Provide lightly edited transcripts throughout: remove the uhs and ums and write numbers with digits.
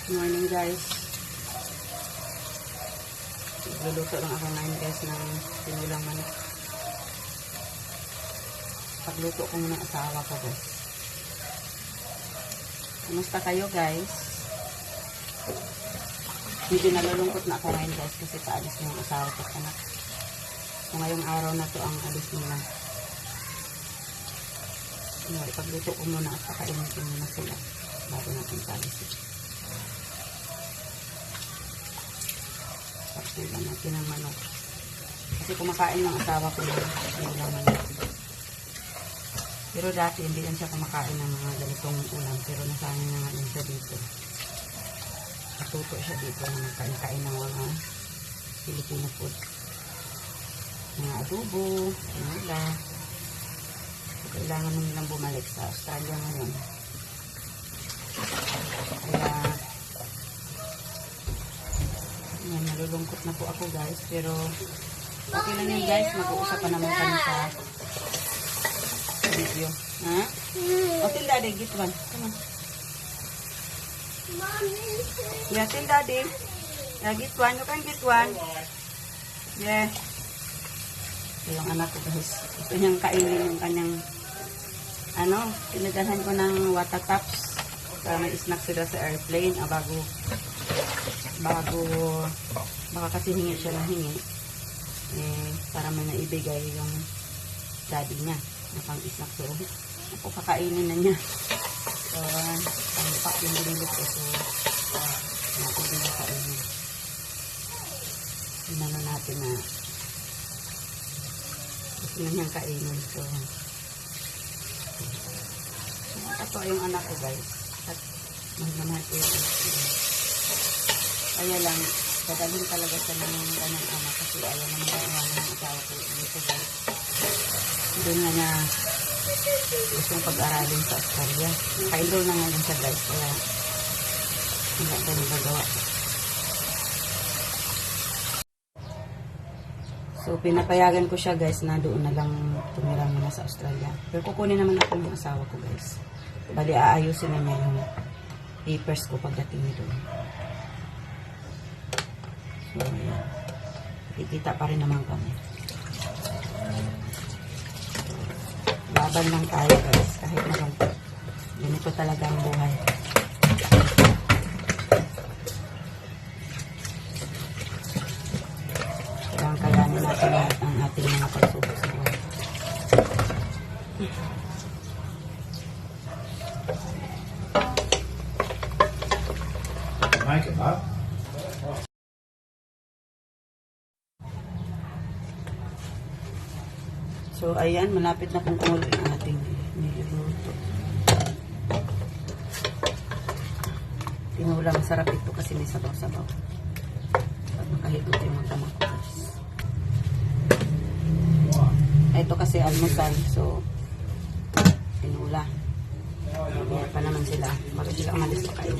Good morning guys. Luluto lang ako ngayon guys ng tinulang manok. Pagluto ko muna asawa ko guys. Kumusta kayo guys? Medyo nalulungkot na ako ngayon guys kasi paalis na yung asawa ko at anak. So ngayong araw na to ang alis nila. Ipagluto ko muna at pakainin ko muna sila bago natin paalisin. Pagkulan natin ng manok. Kasi kumakain ng asawa ko yung manok. Pero dati hindi yan siya kumakain ng mga ganitong ulam. Pero nasanay na nga yun siya dito. Natuto siya dito na magkain-kain ng mga Filipino food. Mga adobo, sinula. So, kailangan nung nilang bumalik sa Australia ngayon. Kaya yan, nalulungkot na po ako guys. Pero okay lang yun guys. Mag-uusapan naman kami sa video. Ha? O, till daddy, get one. Come on. Yeah, till daddy. Yeah, get one. You can get one. Yeah. So, yung anak ko guys. Gusto niyang kainin yung kanyang pinadalhan ko ng water tops. Para may snack sila sa airplane. Bago baka kasi hingi siya ng hingi. Para may naibigay yung daddy niya. Pang snack so ako kakainin na niya. So pang-pack yung binilip ko. So natin din kakainin. Inano natin na gusto na niyang kainin. So ito yung anak ko guys. At mahal ko yung kaya lang dadalhin talaga siya ng kanyang anak kasi ayaw naman iwanan ng asawa ko dito guys. Doon nga niya gustong pag-aralin sa Australia. Naka-enroll na ngayon siya guys. Kaya wala tayo magagawa. So pinapayagan ko siya guys na doon na lang tumira muna sa Australia. Pero kukunin naman ako ng asawa ko guys. Bali aayusin na niya yung papers ko pagdating nito. So ayan. Kikita pa rin naman kami. Laban lang tayo guys, kahit naman ganito talaga ang buhay. Kailangan kayanin natin lahat ang ating mga pagsubok sa buhay. Make it up. So, ayan, malapit na kung kumulo yung ating niluluto. Tinulang masarap ito kasi may sabaw-sabaw. At makahigot yung mga tamak ko. Ito kasi almusal, so tinula. Kaya pa naman sila. Bago sila umalis pa kayo.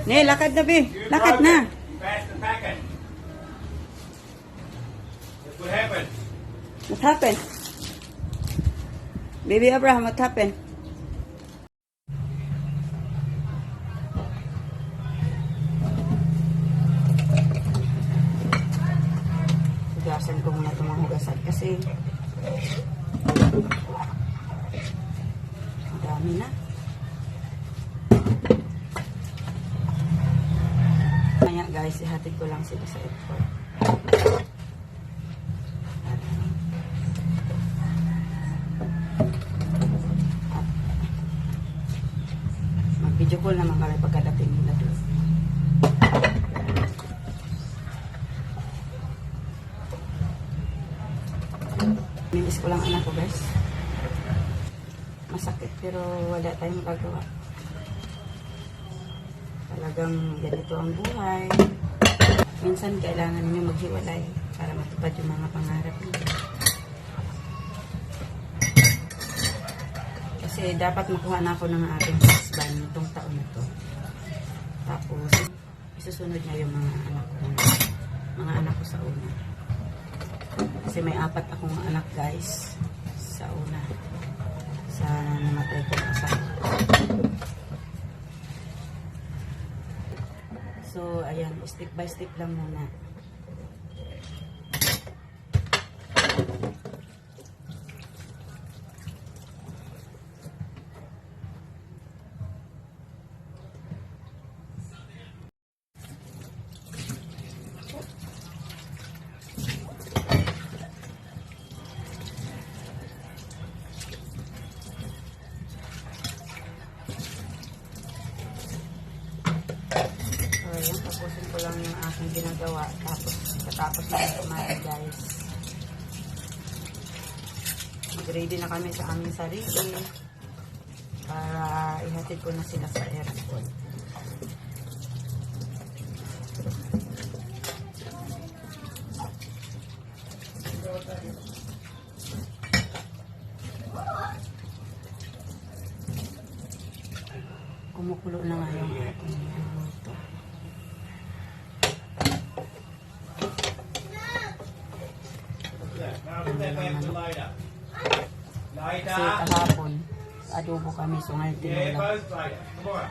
Ne, lakad na, be. Lakad na. What happened? What happened? Baby Abraham, what happened? Hugasan ko muna itong mga hugasan kasi madami na. Kaya guys, ihatid ko lang sila sa airport. Mag-video call naman kami pagkadating nila doon. Minis ko lang anak ko guys. Masakit pero wala tayong magagawa. Talagang ganito ang buhay. Minsan kailangan nyo maghiwalay para matupad yung mga pangarap nyo. Kasi dapat makuha na ako ng aking husband nitong taon na to. Tapos isusunod niya yung mga anak ko. ko sa una. Kasi may 4 akong anak guys. Sa una. Sa namatay ko kasama. So, ayan. Step by step lang muna. Ayan, tapusin ko lang yung aking ginagawa. Tapos, katapos na kumain guys. Mag-ready na kami sa aming sarili. Para ihatid ko na sila sa airport. Kumukulo na nga yung ating luto. Kasi kahapon, adobo kami, so ngayon Yeah, tinola. both later. Come on.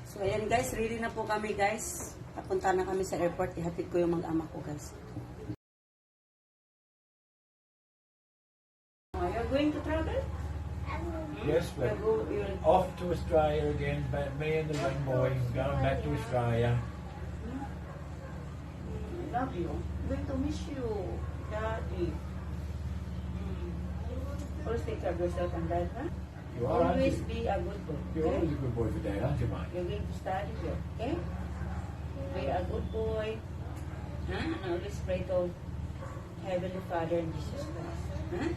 So ayan guys, ready na po kami guys. Papunta na kami sa airport, ihatid ko yung mag-ama ko guys. You're going to travel? Yes, we're You're off to Australia again. But me and the young boys going back to Australia. I love you. Going to miss you, Daddy. Always take care of yourself and Dad, huh? You are, aren't Always you? be a good boy. You're Okay? always a good boy for Dad, aren't you, mate? You're going to study here, okay? Be a good boy. Huh? And always pray to Heavenly Father and Jesus Christ. Huh?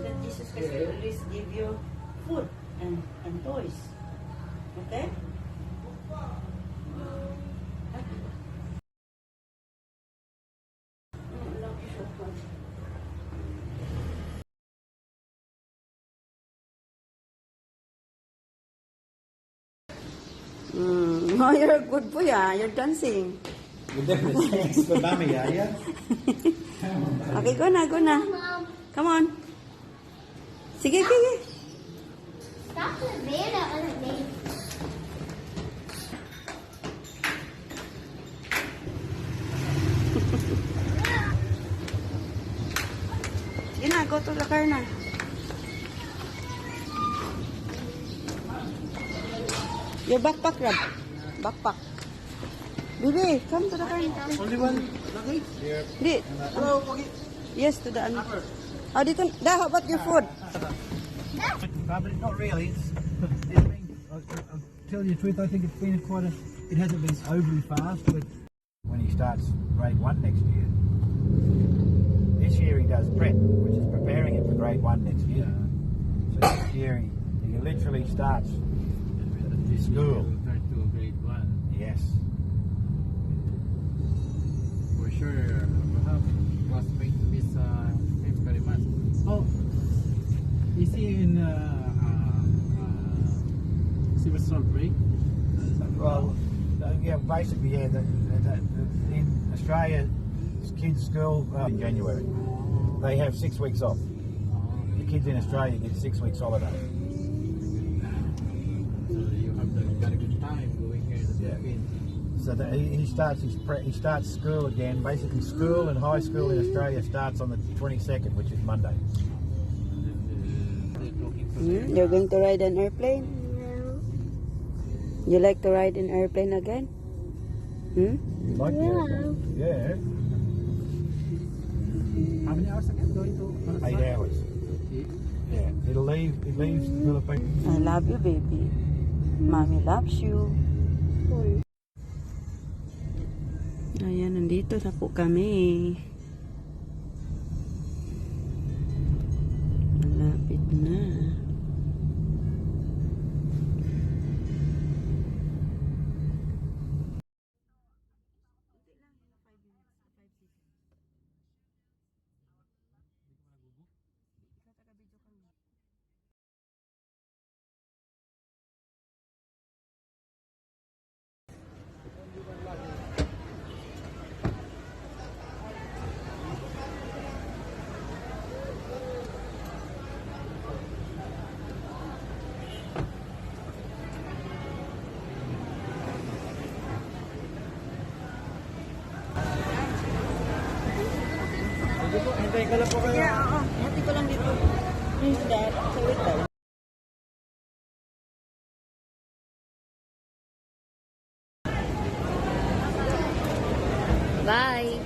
That Jesus Christ will always give you food and toys. Okay? I love you so much. Oh, you're a good boy, ah. You're dancing. You're definitely thanks for mummy, are you? Okay, go na, go na. Come on. Sige, sige. Stop the van on the name. Sige na, go to the car na. Your backpack, Rob. Backpack. Baby, come to the car. Only one luggage? Di. Hello, okay. Yes, to the ano. Oh, dito. Da, how about your food? But not really. I'll tell you the truth, I think it's been quite a... It hasn't been overly fast, but... When he starts grade 1 next year. This year he does prep, which is preparing him for grade 1 next year. So next year he literally starts school. Start to grade 1. Yes. For sure, Abraham was going to miss him very much. Oh, is he in semester break? Well, yeah, basically, yeah. In Australia, kids' school in January. They have 6 weeks off. The kids in Australia get 6 weeks holiday. So you have got a good time going here in the Yeah. Philippines. So that he starts school again. Basically, school and high school in Australia starts on the 22nd, which is Monday. They're looking for You're going to ride an airplane? No. You like to ride an airplane again? Hmm? You like the airplane? Yeah, how many hours again going to 8 hours. Okay. Yeah, it leaves the Philippines. I love you, baby. Mommy loves you. Ayan, nandito na po kami. Malapit na. Hintayin ka lang po kayo. Oo. Hati ko lang dito. Dad, wait lang. Bye.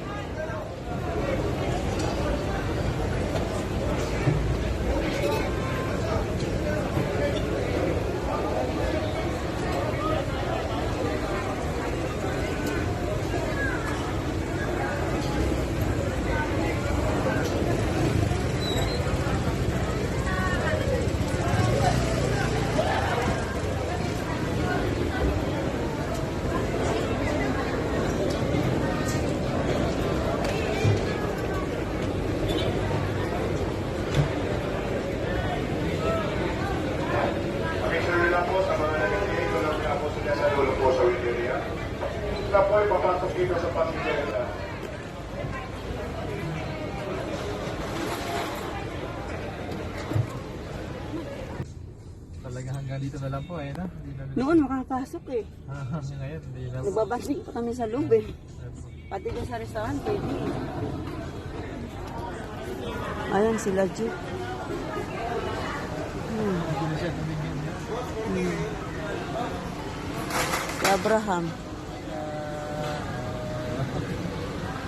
Pakisari lang po sa mga nagiging ito lang po sila sa dulo po sa Wilderia. Sila po ay papasok dito sa passenger. Talaga hanggang dito na lang po eh, no? Hindi na Noon makapasok eh. ngayon, hindi na po. Nagbabasing pa kami sa loob eh. Pati doon sa restaurant, pwede. Ayan sila, Jeep. Hindi na siya tumingin. Si Abraham.